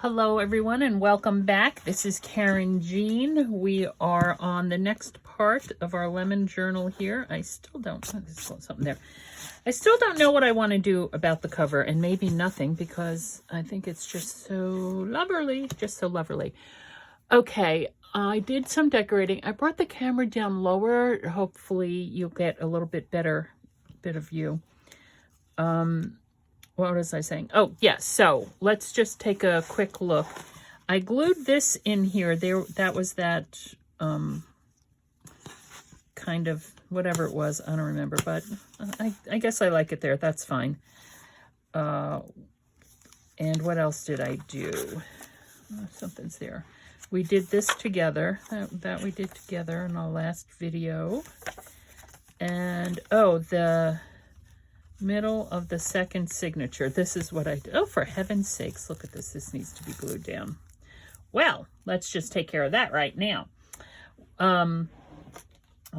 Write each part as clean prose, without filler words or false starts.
Hello everyone and welcome back. This is Karynjean. We are on the next part of our lemon journal here. I still don't, oh, there's something there. I still don't know what I want to do about the cover, and maybe nothing, because I think it's just so lovely, just so lovely. Okay, I did some decorating. I brought the camera down lower. Hopefully you'll get a little bit better bit of view. What was I saying? Oh, yes. So let's just take a quick look. I glued this in here. That was that kind of whatever it was. I don't remember, but I guess I like it there. That's fine. And what else did I do? Oh, something's there. We did this together. That we did together in our last video. And, oh, the middle of the second signature. This is what I do. Oh, for heaven's sakes, look at this. This needs to be glued down. Well, let's just take care of that right now. I'll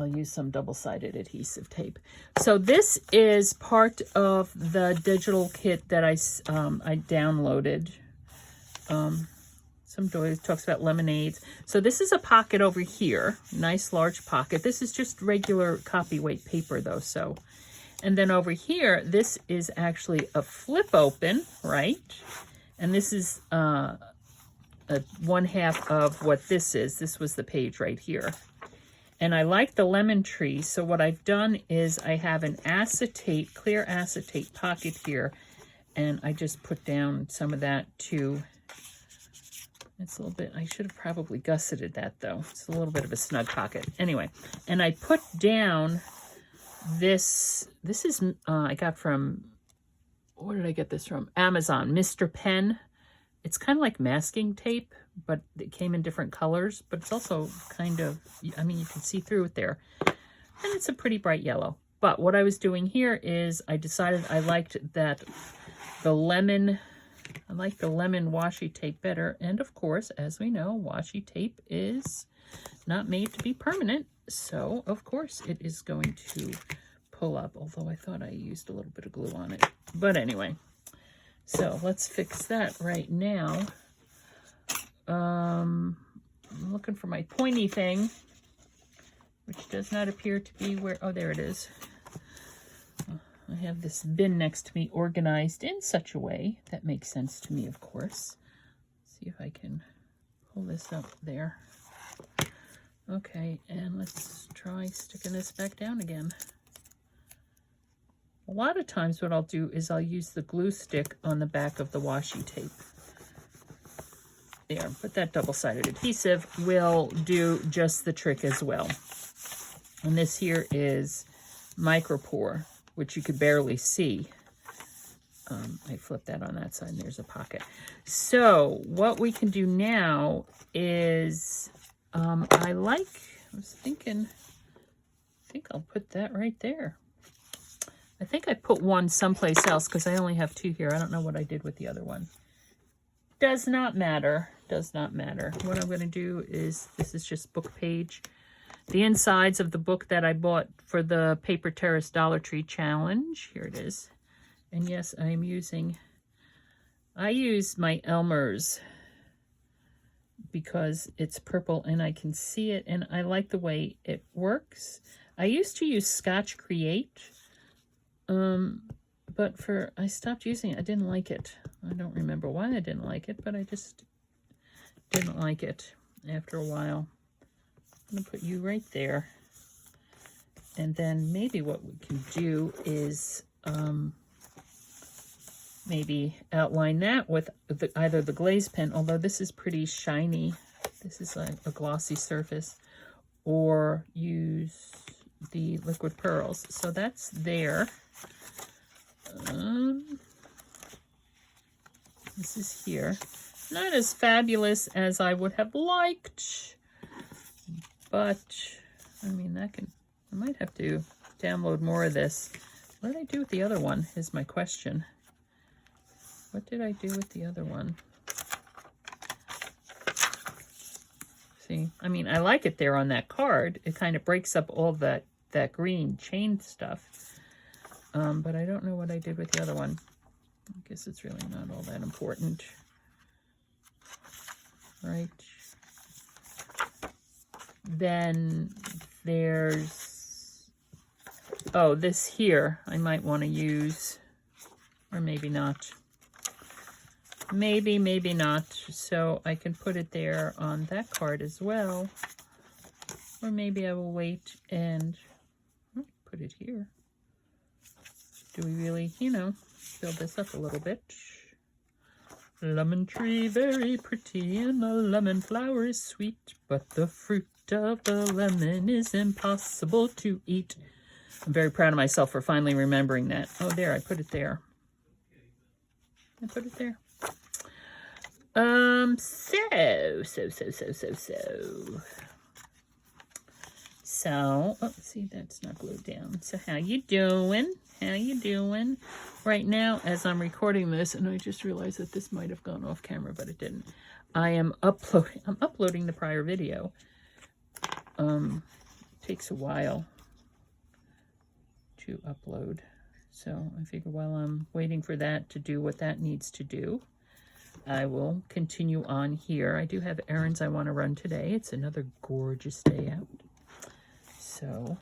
use some double-sided adhesive tape. So this is part of the digital kit that I downloaded. Some doilies talks about lemonades. So this is a pocket over here. Nice large pocket. This is just regular copy weight paper though, so. And then over here, this is actually a flip open, right? And this is one half of what this is. This was the page right here. And I like the lemon tree. So what I've done is I have an acetate, clear acetate pocket here. And I just put down some of that too. It's a little bit, I should have probably gusseted that though. It's a little bit of a snug pocket. Anyway, and I put down this is, I got from, where did I get this from? Amazon, Mr. Pen. It's kind of like masking tape, but it came in different colors, but it's also kind of, I mean, you can see through it there. And it's a pretty bright yellow. But what I was doing here is I decided I liked that the lemon, I like the lemon washi tape better. And of course, as we know, washi tape is not made to be permanent. So, of course, it is going to pull up, although I thought I used a little bit of glue on it. But anyway, so let's fix that right now. I'm looking for my pointy thing, which does not appear to be where, oh, there it is. I have this bin next to me organized in such a way that makes sense to me, of course. Let's see if I can pull this up there. Okay, and let's try sticking this back down again. A lot of times what I'll do is I'll use the glue stick on the back of the washi tape. There, but that double-sided adhesive will do just the trick as well. And this here is micropore, which you could barely see. I flipped that on that side and there's a pocket. So what we can do now is, I was thinking, I think I'll put that right there. I think I put one someplace else because I only have two here. I don't know what I did with the other one. Does not matter. Does not matter. What I'm going to do is, this is just book page. The insides of the book that I bought for the Paper Terrace Dollar Tree Challenge. Here it is. And yes, I use my Elmer's because it's purple and I can see it and I like the way it works. I used to use Scotch Create, but I stopped using it. I didn't like it. I don't remember why I didn't like it, but I just didn't like it after a while. I'm going to put you right there. And then maybe what we can do is maybe outline that with either the glaze pen, although this is pretty shiny. This is like a glossy surface, or use the liquid pearls. So that's there. This is here. Not as fabulous as I would have liked, but I mean, I might have to download more of this. What did I do with the other one is my question. What did I do with the other one? See, I mean, I like it there on that card. It kind of breaks up all that green chain stuff. But I don't know what I did with the other one. I guess it's really not all that important. right? Then there's, oh, this here I might want to use, or maybe not. Maybe, maybe not. So I can put it there on that card as well. Or maybe I will wait and put it here. Do we really, you know, build this up a little bit? Lemon tree, very pretty, and the lemon flower is sweet, but the fruit of the lemon is impossible to eat. I'm very proud of myself for finally remembering that. Oh, there, I put it there. I put it there. So, oh, see, that's not glued down. So how you doing? How you doing? Right now, as I'm recording this, and I just realized that this might have gone off camera, but it didn't. I'm uploading the prior video. It takes a while to upload. So I figure while I'm waiting for that to do what that needs to do, I will continue on here. I do have errands I want to run today. It's another gorgeous day out. So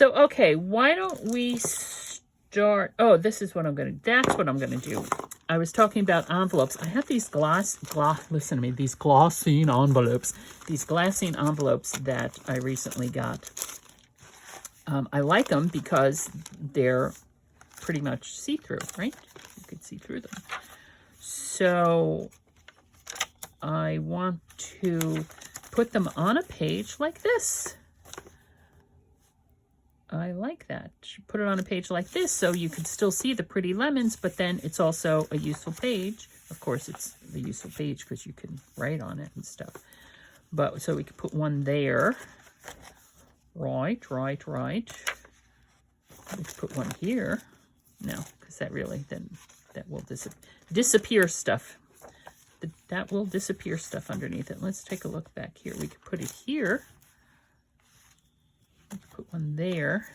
okay, why don't we start? Oh, this is what I'm going to, that's what I'm going to do. I was talking about envelopes. I have these listen to me, these glassine envelopes. These glassine envelopes that I recently got. I like them because they're pretty much see-through, right? You could see through them. So I want to put them on a page like this. I like that. Put it on a page like this so you can still see the pretty lemons, but then it's also a useful page. Of course, it's the useful page because you can write on it and stuff. But so we could put one there. Right. We could put one here. No, because that really, then that will disappear stuff. That will disappear stuff underneath it. Let's take a look back here. We could put it here. Let's put one there.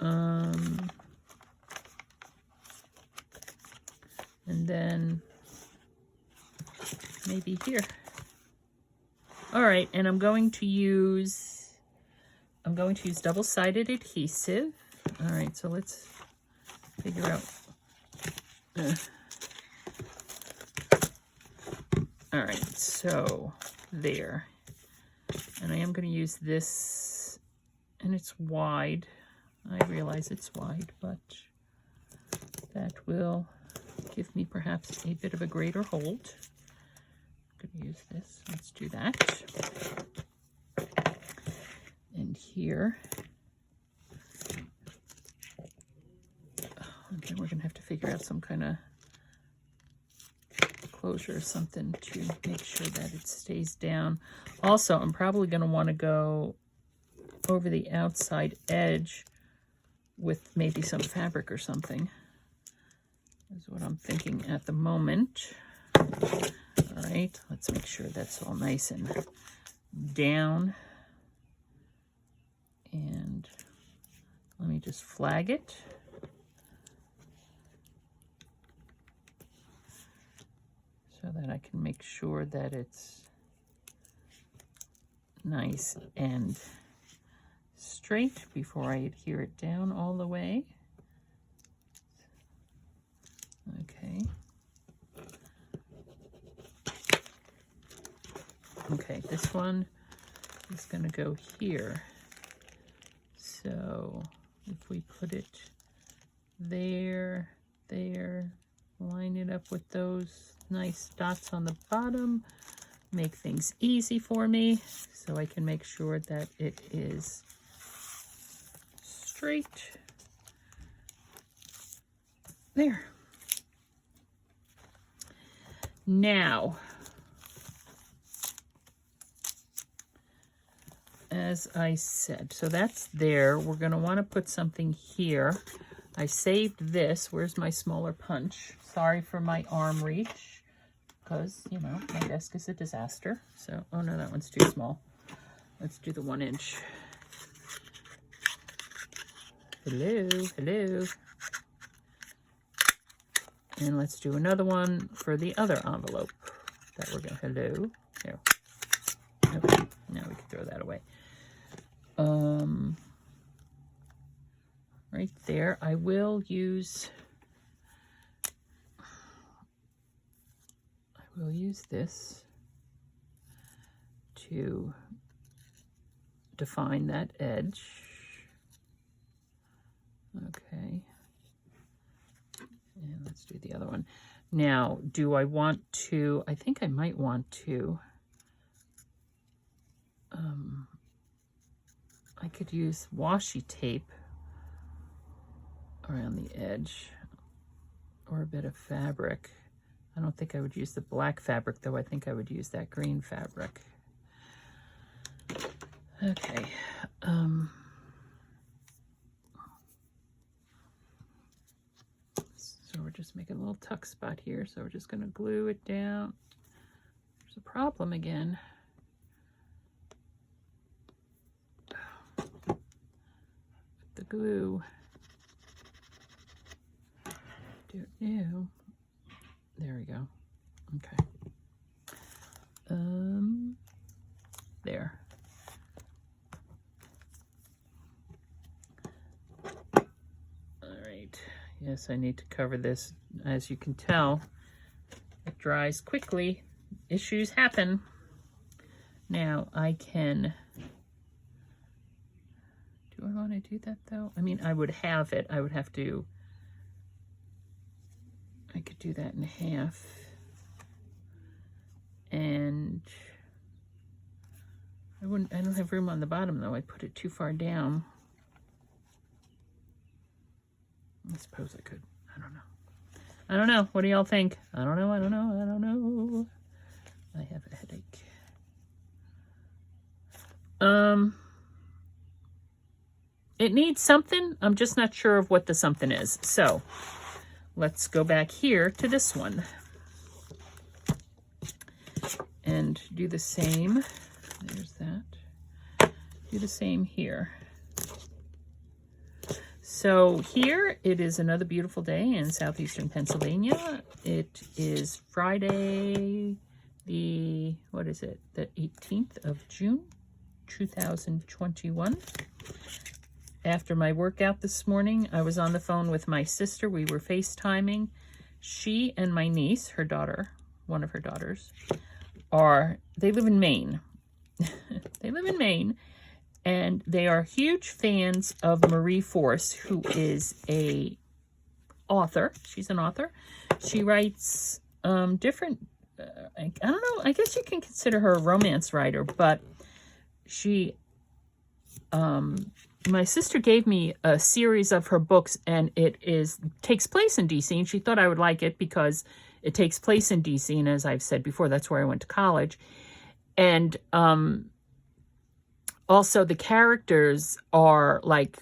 And then maybe here. All right, and I'm going to use double-sided adhesive. All right, so let's figure out. All right, so there. And I am going to use this, and it's wide. I realize it's wide, but that will give me perhaps a bit of a greater hold. I'm going to use this. Let's do that. And here. Okay, we're going to have to figure out some kind of closure or something to make sure that it stays down. Also, I'm probably going to want to go over the outside edge with maybe some fabric or something. Is what I'm thinking at the moment. All right, let's make sure that's all nice and down. And let me just flag it. So that I can make sure that it's nice and straight before I adhere it down all the way. Okay. Okay, this one is going to go here. So if we put it there, line it up with those nice dots on the bottom, make things easy for me so I can make sure that it is straight. There. Now, as I said, so that's there. We're going to want to put something here. I saved this. Where's my smaller punch? Sorry for my arm reach, because, you know, my desk is a disaster. So, oh no, that one's too small. Let's do the 1 inch. Hello, hello. And let's do another one for the other envelope that we're going to, hello. There. Okay, now we can throw that away. Right there, I will use this to define that edge. Okay. And let's do the other one. Now, do I want to, I think I might want to, I could use washi tape around the edge or a bit of fabric. I don't think I would use the black fabric though. I think I would use that green fabric. Okay. So we're just making a little tuck spot here. So we're just going to glue it down. There's a problem again. With the glue. There we go. Okay. There. All right. Yes, I need to cover this. As you can tell, it dries quickly. Issues happen. Now I can, do I want to do that though? I mean, I would have it. I would have to, I could do that in half. And I don't have room on the bottom though. I put it too far down. I suppose I could. I don't know. I don't know. What do y'all think? I don't know. I don't know. I don't know. I have a headache. It needs something. I'm just not sure of what the something is. So let's go back here to this one and do the same. There's that. Do the same here. So here it is another beautiful day in southeastern Pennsylvania. It is Friday, the 18th of June, 2021. After my workout this morning, I was on the phone with my sister. We were FaceTiming. She and my niece, her daughter, one of her daughters, they live in Maine. They live in Maine. And they are huge fans of Marie Force, who is a author. She's an author. She writes different, I don't know, I guess you can consider her a romance writer, but she, my sister gave me a series of her books, and it takes place in DC, and she thought I would like it because it takes place in DC, and as I've said before, that's where I went to college. And also, the characters are like,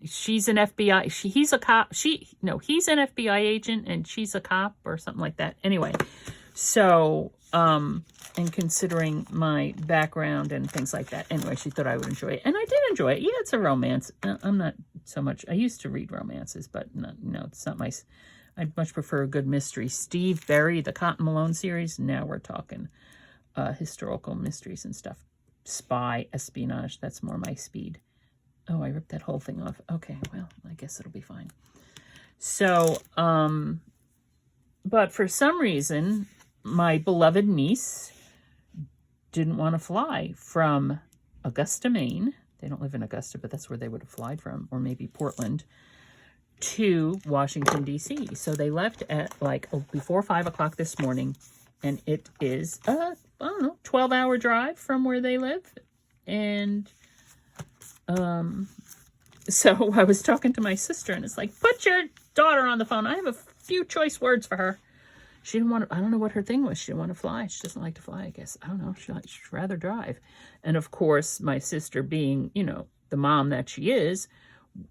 she's an FBI, he's a cop, he's an FBI agent and she's a cop or something like that. Anyway, so, and considering my background and things like that, anyway, she thought I would enjoy it. And I did enjoy it. Yeah, it's a romance. I'm not so much, I used to read romances, but no, it's not my, I'd much prefer a good mystery. Steve Berry, the Cotton Malone series, now we're talking historical mysteries and stuff. Spy, espionage, that's more my speed. Oh, I ripped that whole thing off. Okay, well, I guess it'll be fine. So, but for some reason, my beloved niece didn't want to fly from Augusta, Maine. They don't live in Augusta, but that's where they would have flown from, or maybe Portland, to Washington, D.C. So they left at before 5 o'clock this morning, and it is I don't know, 12-hour drive from where they live. And so I was talking to my sister, and it's like, put your daughter on the phone. I have a few choice words for her. She didn't want to, I don't know what her thing was. She didn't want to fly. She doesn't like to fly, I guess. I don't know. She'd rather drive. And of course, my sister, being, the mom that she is,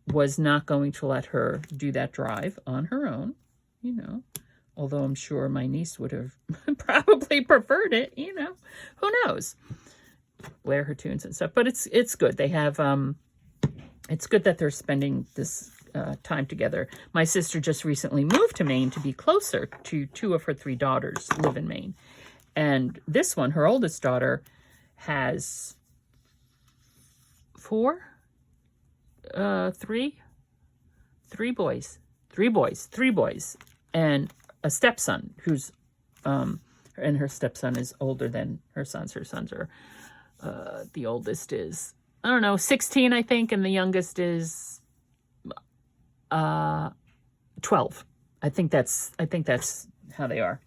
was not going to let her do that drive on her own, Although I'm sure my niece would have probably preferred it, who knows? Blare her tunes and stuff. But it's good. They have, it's good that they're spending this time together. My sister just recently moved to Maine to be closer to 2 of her 3 daughters live in Maine. And this one, her oldest daughter, has 3 boys, and a stepson who's, and her stepson is older than her sons. Her sons are, the oldest is, I don't know, 16, I think, and the youngest is 12. I think that's how they are.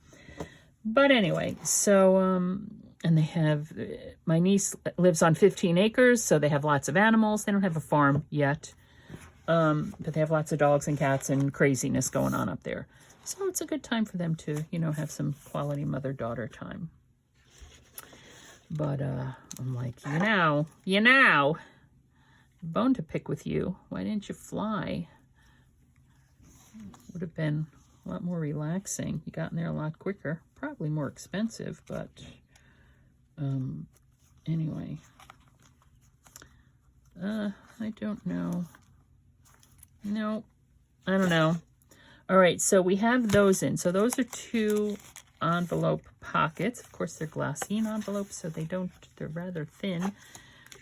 But anyway, so and they have, my niece lives on 15 acres, so they have lots of animals. They don't have a farm yet, but they have lots of dogs and cats and craziness going on up there. So it's a good time for them to, you know, have some quality mother-daughter time. But I'm like, you know, bone to pick with you. Why didn't you fly? Would have been a lot more relaxing. You got in there a lot quicker. Probably more expensive, but anyway. I don't know. No, I don't know. All right, so we have those in. So those are 2 envelope pockets. Of course, they're glassine envelopes, so they're rather thin.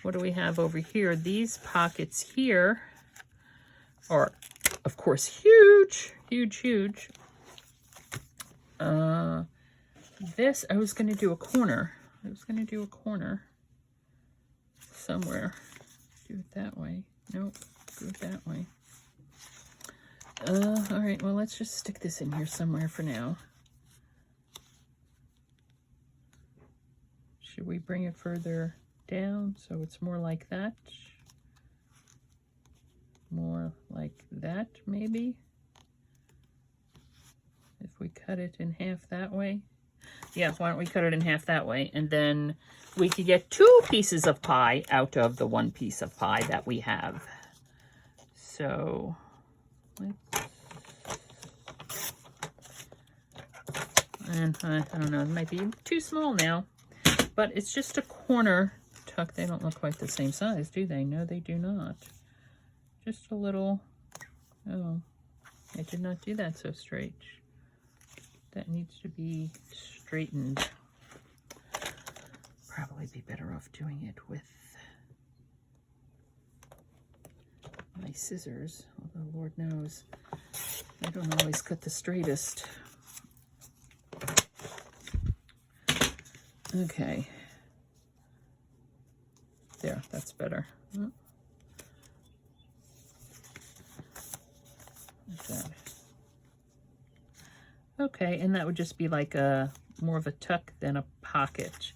What do we have over here? These pockets here are, of course, huge. This, I was going to do a corner. Somewhere. Do it that way. Nope, do it that way. All right, well, let's just stick this in here somewhere for now. Should we bring it further down so it's more like that? More like that, maybe? If we cut it in half that way? Yeah, why don't we cut it in half that way? And then we could get 2 pieces of pie out of the 1 piece of pie that we have. So, and I don't know, it might be too small now, but it's just a corner tuck. They don't look quite the same size, do they? No, they do not. Just a little, oh, I did not do that so straight. That needs to be straightened. Probably be better off doing it with my scissors, although Lord knows I don't always cut the straightest. Okay. There, that's better. Like that. Okay, and that would just be like a more of a tuck than a pocket.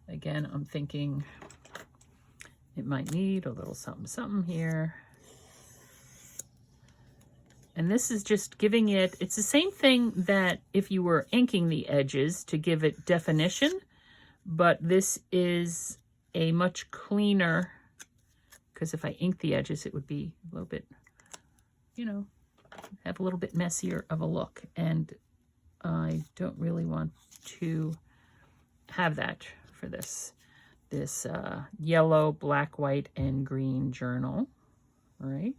Again, I'm thinking it might need a little something here. And this is just giving it, it's the same thing that if you were inking the edges to give it definition, but this is a much cleaner, because if I ink the edges, it would be a little bit, you know, have a little bit messier of a look. And I don't really want to have that for this yellow, black, white, and green journal. All right,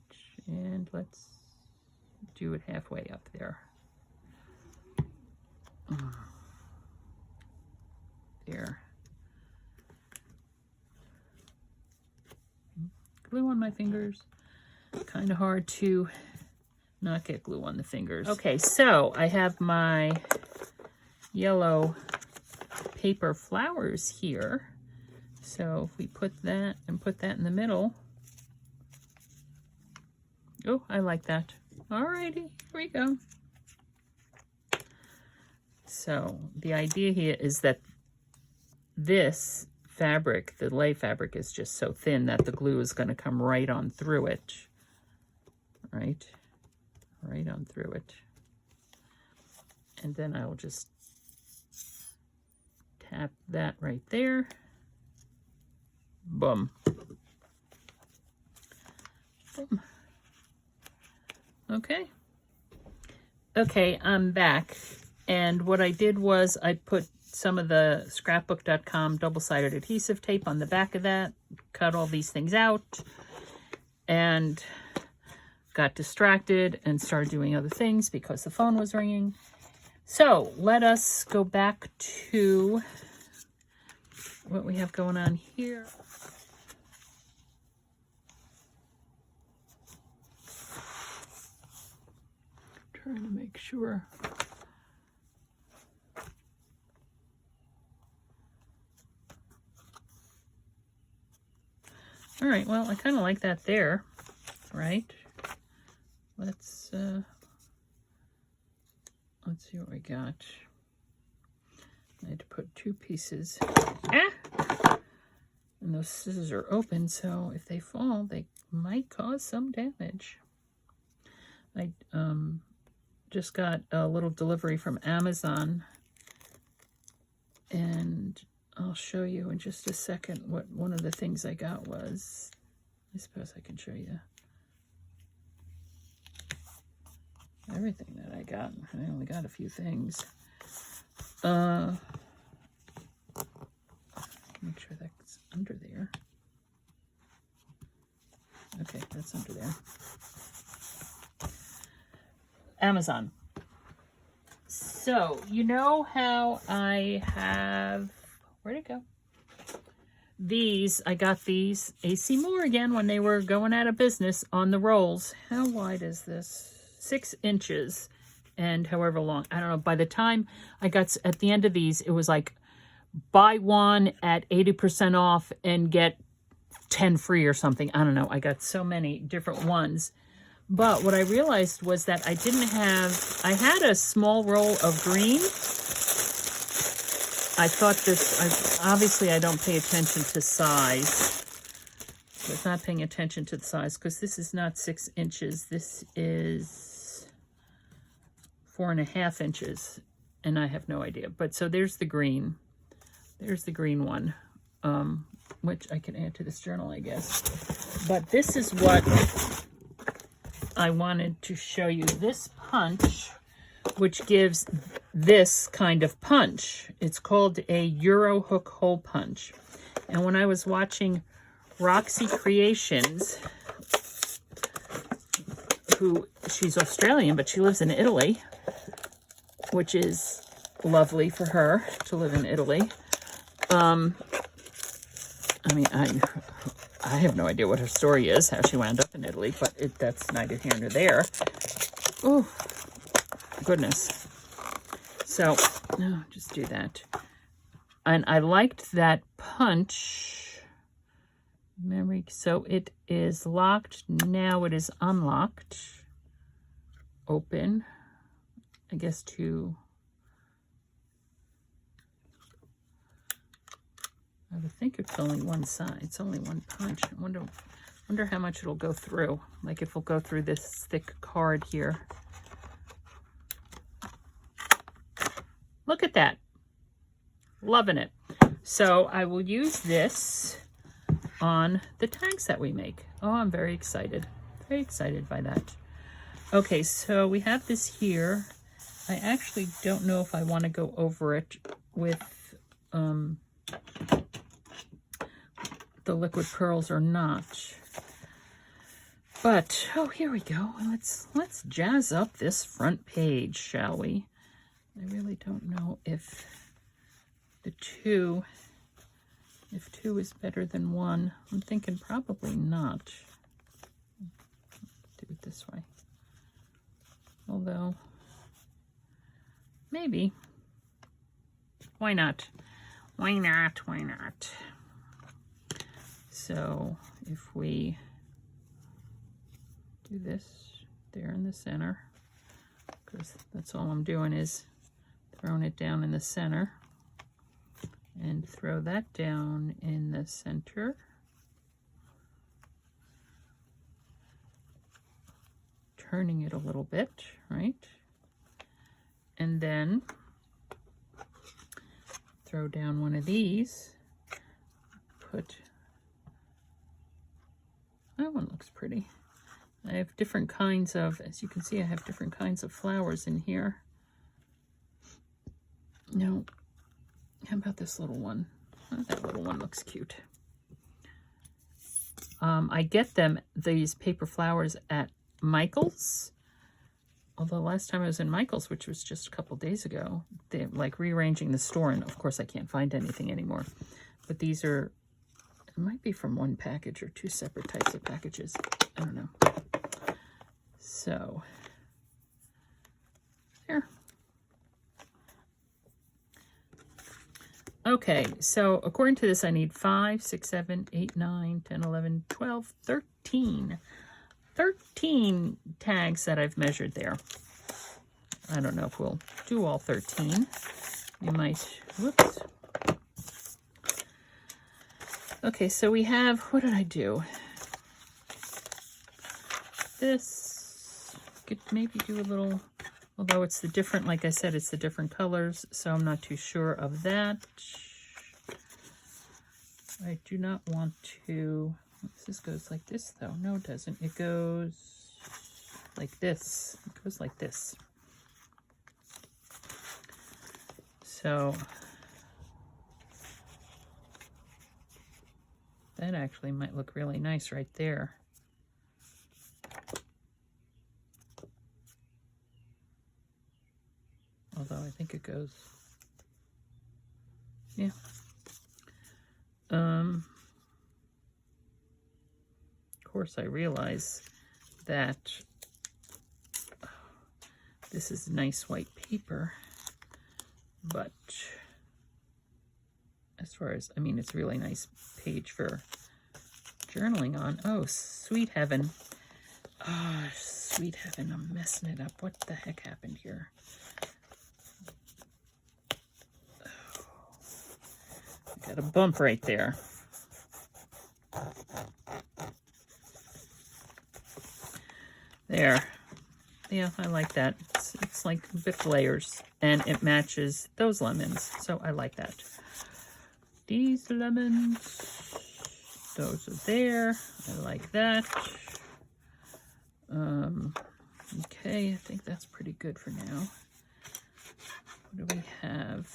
and let's do it halfway up there. There. Glue on my fingers. Kind of hard to not get glue on the fingers. Okay, so I have my yellow paper flowers here. So if we put that and put that in the middle. Oh, I like that. Alrighty, here we go. So the idea here is that this fabric, the lay fabric, is just so thin that the glue is going to come right on through it. Right on through it. And then I will just tap that right there. Boom. Boom. Okay. Okay, I'm back. And what I did was I put some of the scrapbook.com double-sided adhesive tape on the back of that, cut all these things out, and got distracted and started doing other things because the phone was ringing. So let us go back to what we have going on here. Trying to make sure. All right, well, I kind of like that there, right? Let's see what we got. I had to put 2 pieces. Ah! And those scissors are open, so if they fall, they might cause some damage. I just got a little delivery from Amazon, and I'll show you in just a second what one of the things I got was. I suppose I can show you everything that I got. I only got a few things. Make sure that's under there. Okay, that's under there. Amazon. So, you know how I have, where'd it go? I got these AC Moore again when they were going out of business on the rolls. How wide is this? 6 inches and however long. I don't know. By the time I got at the end of these, it was like buy one at 80% off and get 10 free or something. I don't know. I got so many different ones. But what I realized was that I had a small roll of green. I thought obviously I don't pay attention to size. I was not paying attention to the size because this is not 6 inches. This is 4.5 inches. And I have no idea. But so there's the green. There's the green one, which I can add to this journal, I guess. But this is what I wanted to show you. This punch, which gives this kind of punch. It's called a Euro hook hole punch. And when I was watching Roxy Creations, she's Australian, but she lives in Italy, which is lovely for her to live in Italy. I mean, I have no idea what her story is, how she wound up in Italy, but that's neither here nor there. Oh, goodness. So, no, just do that. And I liked that punch. Memory. So it is locked. Now it is unlocked. Open. I guess I would think it's only one side. It's only one punch. I wonder how much it'll go through. Like if it'll go through this thick card here. Look at that. Loving it. So I will use this on the tags that we make. Oh, I'm very excited. Very excited by that. Okay, so we have this here. I actually don't know if I want to go over it with the liquid pearls or not. But, oh, here we go. Let's jazz up this front page, shall we? I really don't know if two is better than 1. I'm thinking probably not. Do it this way. Although, maybe. Why not? Why not? Why not? So if we do this there in the center, because that's all I'm doing is throwing it down in the center, and throw that down in the center. Turning it a little bit, right? And then throw down one of these, that one looks pretty. I have different kinds of, as you can see, I have different kinds of flowers in here. No, how about this little one? Oh, that little one looks cute. I get these paper flowers at Michael's. Although last time I was in Michael's, which was just a couple days ago, they're like rearranging the store, and of course I can't find anything anymore. But these are, it might be from one package or two separate types of packages. I don't know. So, there. Okay, so according to this, I need 5, 6, 7, 8, 9, 10, 11, 12, 13. 13 tags that I've measured there. I don't know if we'll do all 13. You might, whoops. Okay, so we have, what did I do? This, could maybe do a little, although it's the different, like I said, it's the different colors, so I'm not too sure of that. I do not want to, this goes like this though. No, it doesn't. It goes like this. It goes like this. So that actually might look really nice right there. Although I think it goes, yeah. Of course, I realize that this is nice white paper, but as far as, I mean, it's a really nice page for journaling on. Oh, sweet heaven. Oh, sweet heaven, I'm messing it up. What the heck happened here? Oh, I got a bump right there. There. Yeah, I like that. It's like Bic layers, and it matches those lemons, so I like that. These lemons, those are there. I like that. Okay, I think that's pretty good for now. What do we have?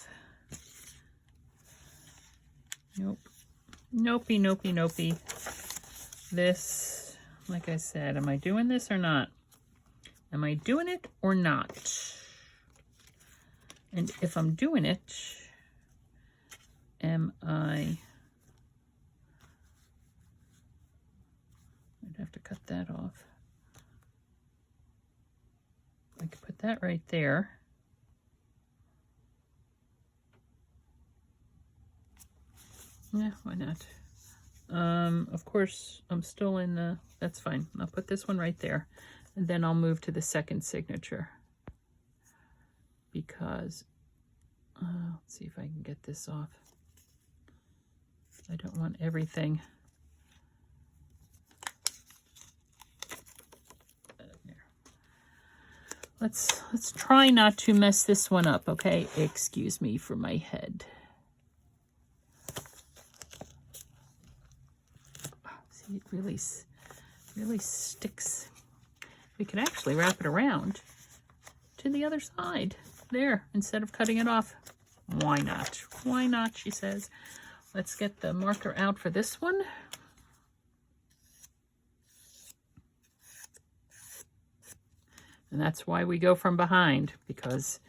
Nope. Nopey, nopey, nopey. This, like I said, am I doing this or not? Am I doing it or not? And if I'm doing it, am I... I'd have to cut that off. I could put that right there. Yeah, why not? Of course, I'm still in the, that's fine. I'll put this one right there. And then I'll move to the second signature. Because, let's see if I can get this off. I don't want everything. There. Let's try not to mess this one up, okay? Excuse me for my head. See, it really sticks. We could actually wrap it around to the other side there instead of cutting it off. Why not? Why not, she says. Let's get the marker out for this one. And that's why we go from behind, because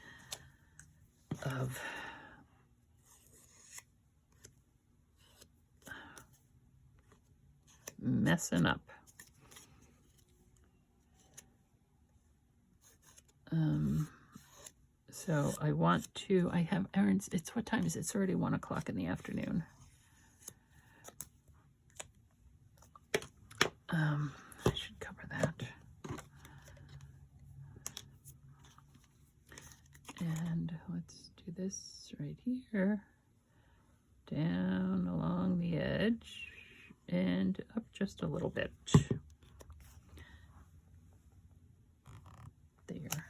of messing up. So I want to, I have errands, it's, what time is it? It's already 1 o'clock in the afternoon. I should cover that. And let's do this right here, down along the edge and up just a little bit. There.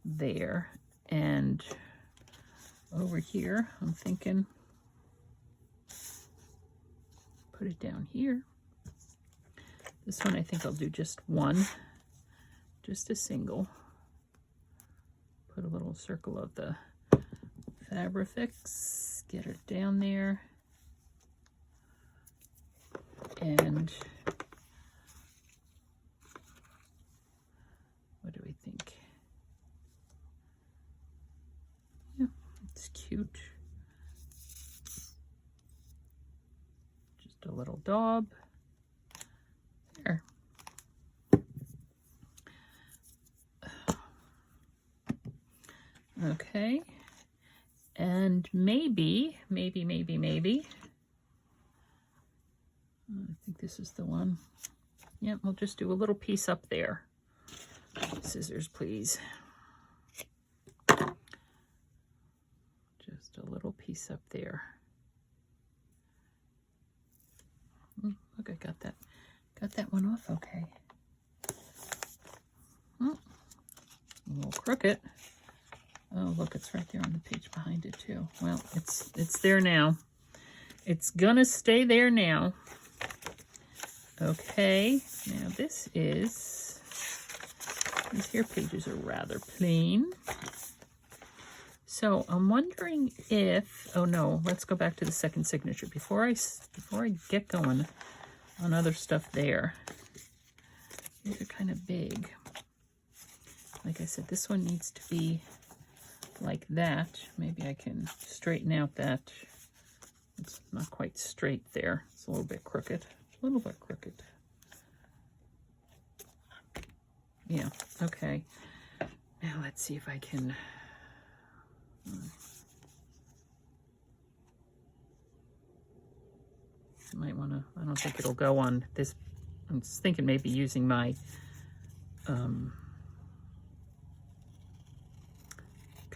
There, and over here I'm thinking put it down here. This one I think I'll do just one, just a single. Put a little circle of the Fabrifix, get it down there, and what do we think? Yeah, it's cute. Just a little daub. There. Okay. And maybe, I think this is the one. Yep, we'll just do a little piece up there. Scissors, please. Just a little piece up there. Look, I got that one off okay. A little crooked. Oh, look, it's right there on the page behind it too. Well, it's there now. It's gonna stay there now. Okay, now these here pages are rather plain. So I'm wondering if, oh no, let's go back to the second signature before I get going on other stuff there. These are kind of big. Like I said, this one needs to be like that. Maybe I can straighten out that. It's not quite straight there. It's a little bit crooked. A little bit crooked. Yeah, okay. Now let's see if I can... I might want to... I don't think it'll go on this. I'm just thinking maybe using my...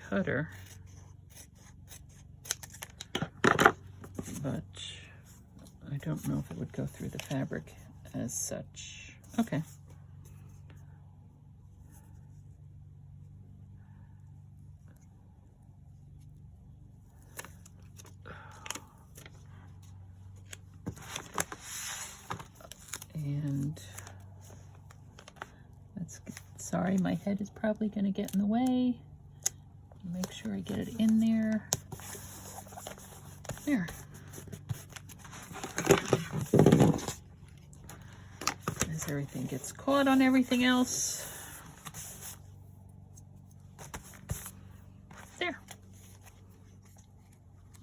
cutter, but I don't know if it would go through the fabric as such. Okay. And let's get, sorry, my head is probably going to get in the way. Make sure I get it in there. There. As everything gets caught on everything else. There.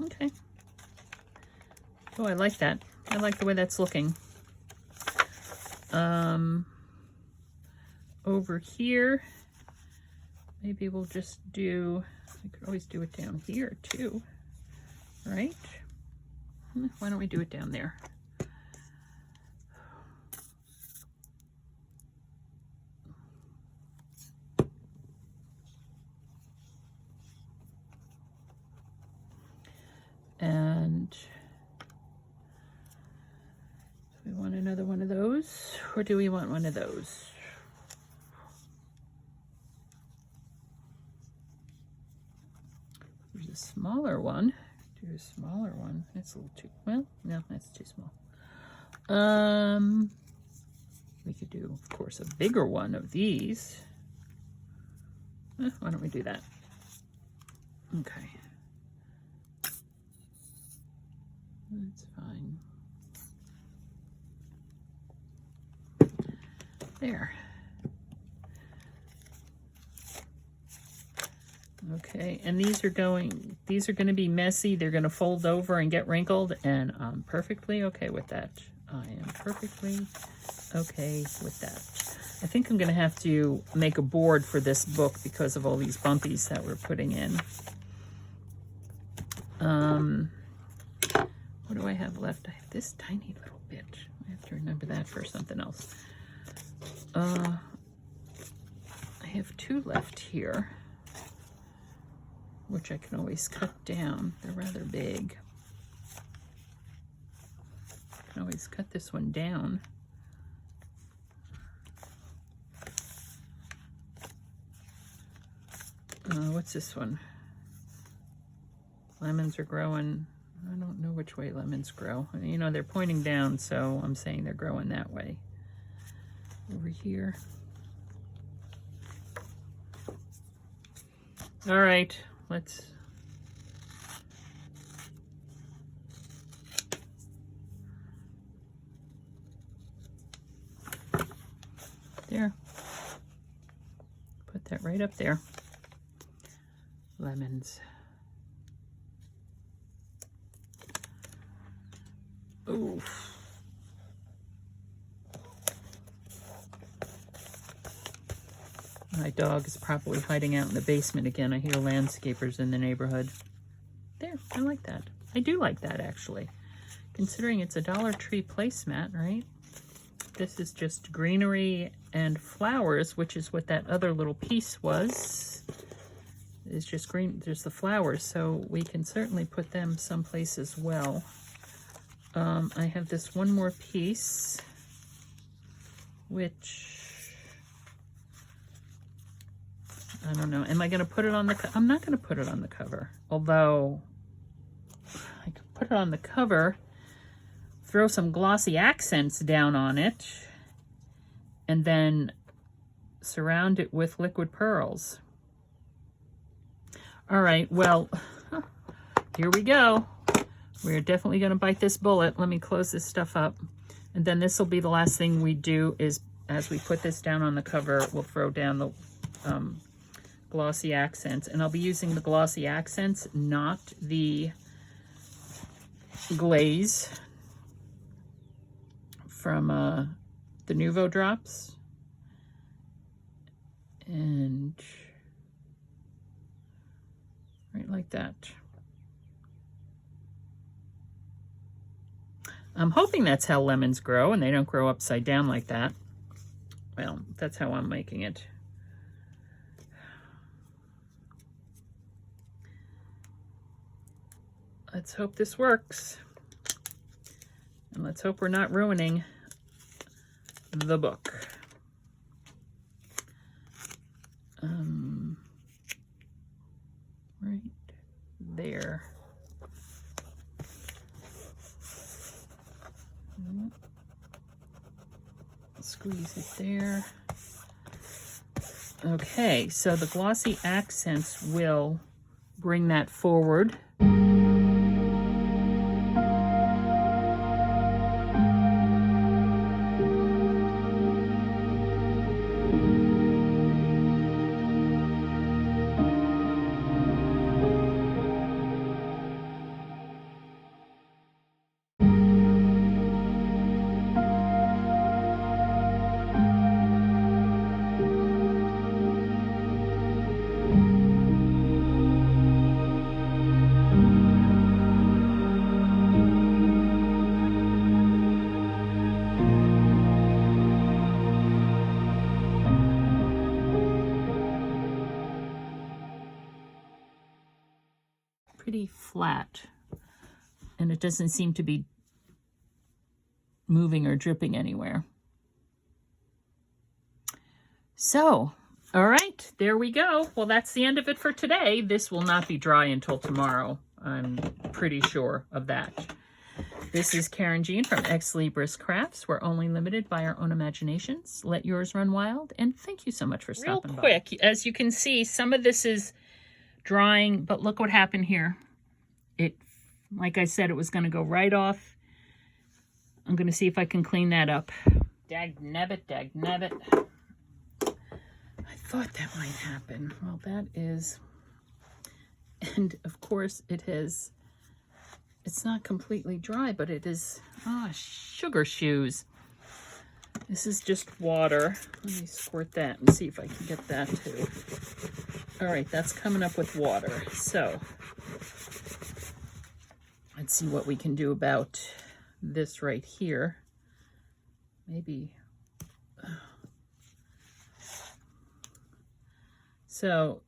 Okay. Oh, I like that. I like the way that's looking. Over here, maybe we'll just do, I could always do it down here too, right? Why don't we do it down there? And do we want another one of those, or do we want one of those? There's a smaller one. Do a smaller one. That's a little too, well, no, that's too small. We could do, of course, a bigger one of these. Why don't we do that? Okay. That's fine. There. Okay, and these are going to be messy. They're going to fold over and get wrinkled, and I'm perfectly okay with that. I am perfectly okay with that. I think I'm going to have to make a board for this book because of all these bumpies that we're putting in. What do I have left? I have this tiny little bit. I have to remember that for something else. I have two left here, which I can always cut down. They're rather big. I can always cut this one down. What's this one? Lemons are growing. I don't know which way lemons grow. You know, they're pointing down, so I'm saying they're growing that way. Over here. All right, let's... There. Put that right up there. Lemons. Ooh. My dog is probably hiding out in the basement again. I hear landscapers in the neighborhood. There, I like that. I do like that, actually. Considering it's a Dollar Tree placemat, right? This is just greenery and flowers, which is what that other little piece was. It's just green, there's the flowers, so we can certainly put them someplace as well. I have this one more piece, which, I don't know. Am I going to put it on the, I'm not going to put it on the cover, although I could put it on the cover, throw some glossy accents down on it, and then surround it with liquid pearls. All right, well, here we go. We're definitely going to bite this bullet. Let me close this stuff up. And then this will be the last thing we do is, as we put this down on the cover, we'll throw down the glossy accents. And I'll be using the glossy accents, not the glaze from the Nuvo drops. And right like that. I'm hoping that's how lemons grow and they don't grow upside down like that. Well, that's how I'm making it. Let's hope this works. And let's hope we're not ruining the book. Right there. Squeeze it there. Okay, so the glossy accents will bring that forward. Pretty flat, and it doesn't seem to be moving or dripping anywhere. So, all right, there we go. Well, that's the end of it for today. This will not be dry until tomorrow. I'm pretty sure of that. This is Karynjean from Ex Libris Crafts. We're only limited by our own imaginations. Let yours run wild, and thank you so much for stopping by. Real quick, as you can see, some of this is drying, but look what happened here. It, like I said, it was going to go right off. I'm going to see if I can clean that up. Dagnabbit, dagnabbit. I thought that might happen. Well, that is, and of course it has, it's not completely dry, but it is, sugar shoes. This is just water. Let me squirt that and see if I can get that too. All right, that's coming up with water. So let's see what we can do about this right here. Maybe. So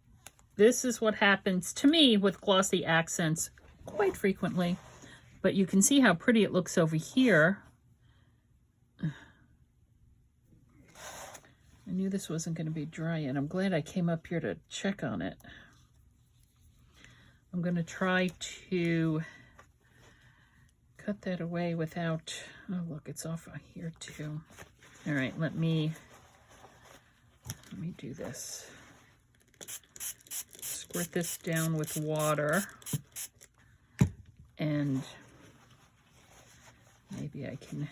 this is what happens to me with glossy accents quite frequently, but you can see how pretty it looks over here. I knew this wasn't going to be dry, and I'm glad I came up here to check on it. I'm going to try to cut that away without, oh look, it's off here too. All right, let me do this. squirt this down with water. And maybe I can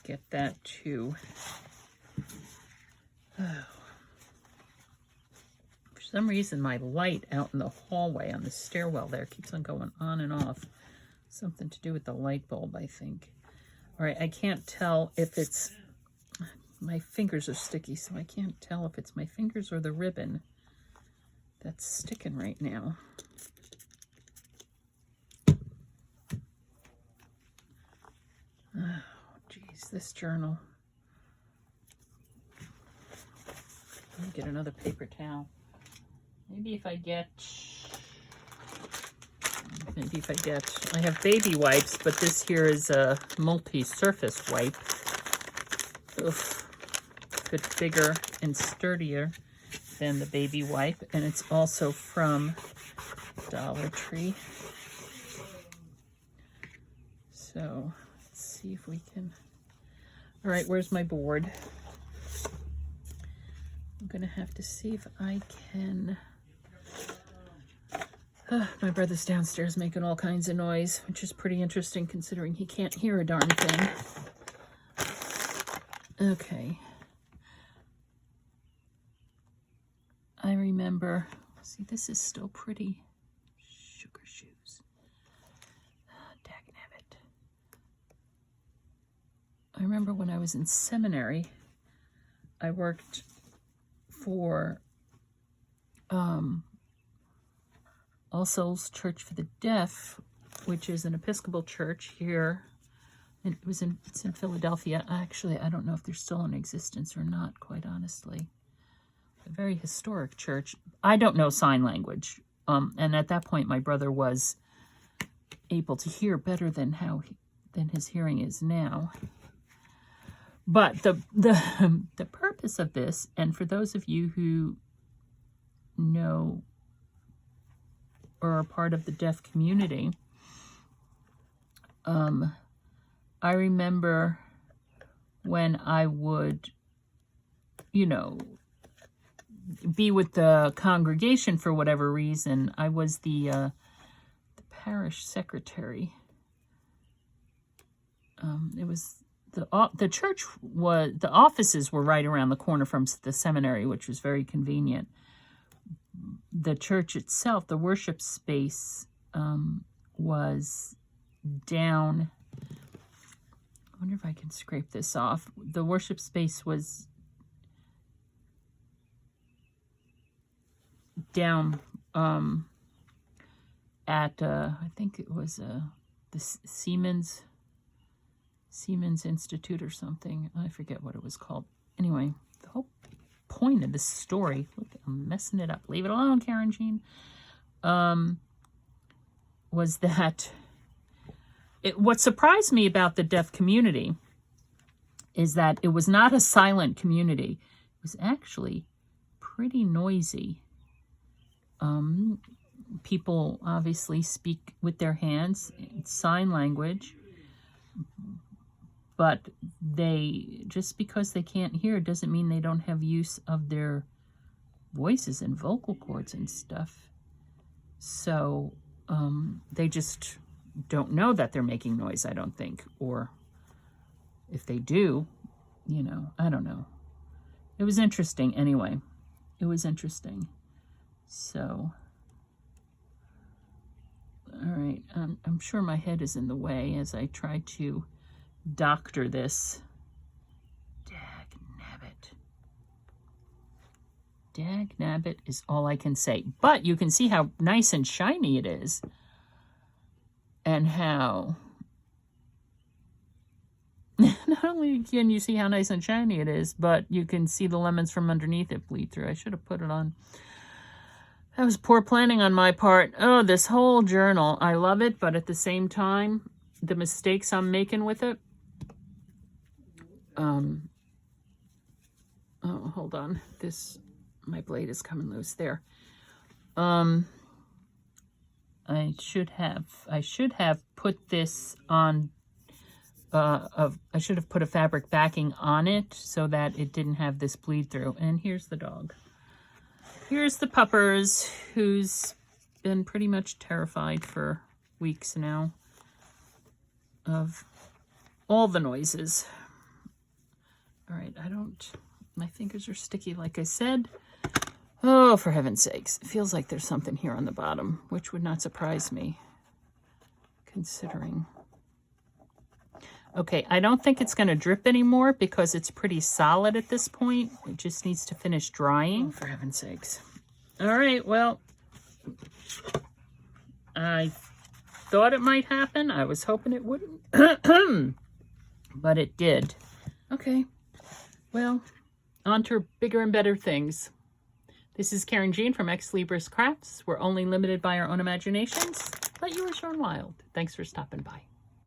get that too. Oh. For some reason, my light out in the hallway on the stairwell there keeps on going on and off. Something to do with the light bulb, I think. All right, I can't tell if it's... My fingers are sticky, so I can't tell if it's my fingers or the ribbon that's sticking right now. Oh, geez, this journal. Let me get another paper towel. Maybe if I get, I have baby wipes, but this here is a multi-surface wipe. Oof. A bit bigger and sturdier than the baby wipe, and it's also from Dollar Tree. So let's see if we can. All right, where's my board? I'm gonna have to see if I can. My brother's downstairs making all kinds of noise, which is pretty interesting considering he can't hear a darn thing. Okay. I remember, see, this is still pretty. Sugar shoes. Dagnabbit. I remember when I was in seminary, I worked for All Souls Church for the Deaf, which is an Episcopal church here. And it's in Philadelphia. Actually, I don't know if they're still in existence or not, quite honestly. A very historic church. I don't know sign language. And at that point, my brother was able to hear better than than his hearing is now. But the purpose of this, and for those of you who know or are part of the deaf community, I remember when I would, be with the congregation for whatever reason. I was the parish secretary. It was the church was, the offices were right around the corner from the seminary, which was very convenient. The church itself, the worship space, was down. I wonder if I can scrape this off. The worship space was down at I think it was the Siemens Institute or something. I forget what it was called. Anyway, the whole point of this story, look, I'm messing it up. Leave it alone, Karynjean. Was that what surprised me about the deaf community is that it was not a silent community. It was actually pretty noisy. People obviously speak with their hands, sign language, but just because they can't hear doesn't mean they don't have use of their voices and vocal cords and stuff. So they just don't know that they're making noise, I don't think. Or if they do, I don't know. It was interesting anyway. It was interesting. So, all right. I'm sure my head is in the way as I try to doctor this. Dagnabbit is all I can say. But you can see how nice and shiny it is. And how... Not only can you see how nice and shiny it is, but you can see the lemons from underneath it bleed through. I should have put it on. That was poor planning on my part. Oh, this whole journal. I love it, but at the same time, the mistakes I'm making with it. Oh, hold on. My blade is coming loose there. I should have put this on, I should have put a fabric backing on it so that it didn't have this bleed through. And here's the dog. Here's the puppers, who's been pretty much terrified for weeks now of all the noises. All right, my fingers are sticky like I said. Oh, for heaven's sakes. It feels like there's something here on the bottom, which would not surprise me, considering. Okay, I don't think it's going to drip anymore because it's pretty solid at this point. It just needs to finish drying. Oh, for heaven's sakes. All right, well, I thought it might happen. I was hoping it wouldn't, but it did. Okay, well, on to bigger and better things. This is Karynjean from Ex Libris Crafts. We're only limited by our own imaginations. Let yours run wild. Thanks for stopping by.